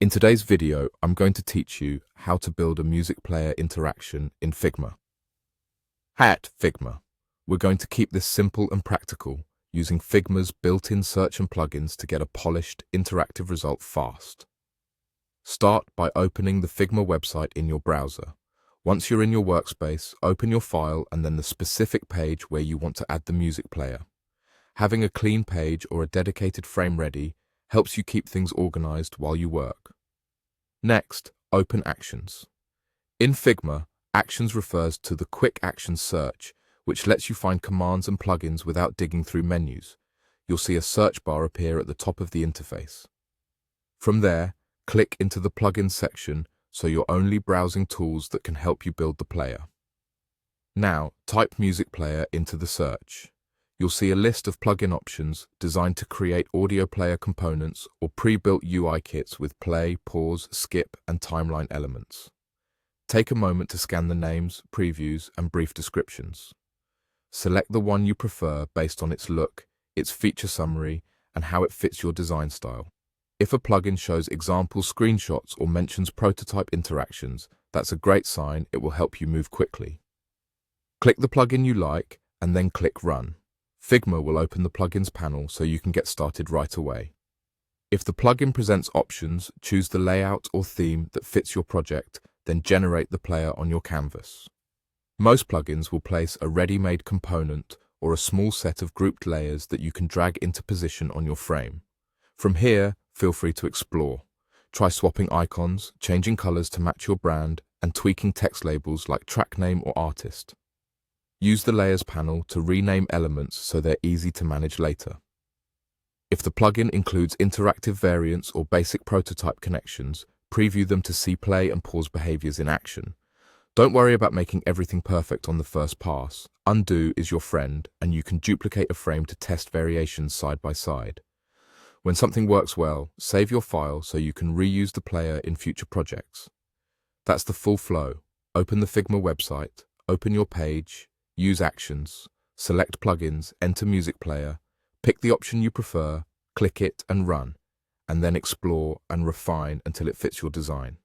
In today's video, I'm going to teach you how to build a music player interaction in Figma. At Figma, we're going to keep this simple and practical, using Figma's built-in search and plugins to get a polished, interactive result fast. Start by opening the Figma website in your browser. Once you're in your workspace, open your file and then the specific page where you want to add the music player. Having a clean page or a dedicated frame ready helps you keep things organized while you work. Next, open Actions. In Figma, Actions refers to the Quick Actions search, which lets you find commands and plugins without digging through menus. You'll see a search bar appear at the top of the interface. From there, click into the Plugins section so you're only browsing tools that can help you build the player. Now, type Music Player into the search. You'll see a list of plugin options designed to create audio player components or pre-built UI kits with play, pause, skip, and timeline elements. Take a moment to scan the names, previews, and brief descriptions. Select the one you prefer based on its look, its feature summary, and how it fits your design style. If a plugin shows example screenshots or mentions prototype interactions, that's a great sign. It will help you move quickly. Click the plugin you like and then click Run. Figma will open the plugins panel so you can get started right away. If the plugin presents options, choose the layout or theme that fits your project, then generate the player on your canvas. Most plugins will place a ready-made component or a small set of grouped layers that you can drag into position on your frame. From here, feel free to explore. Try swapping icons, changing colors to match your brand, and tweaking text labels like track name or artist. Use the Layers panel to rename elements so they're easy to manage later. If the plugin includes interactive variants or basic prototype connections, preview them to see play and pause behaviors in action. Don't worry about making everything perfect on the first pass. Undo is your friend, and you can duplicate a frame to test variations side by side. When something works well, save your file so you can reuse the player in future projects. That's the full flow. Open the Figma website, open your page, use Actions, select plugins, enter Music Player, pick the option you prefer, click it and run, and then explore and refine until it fits your design.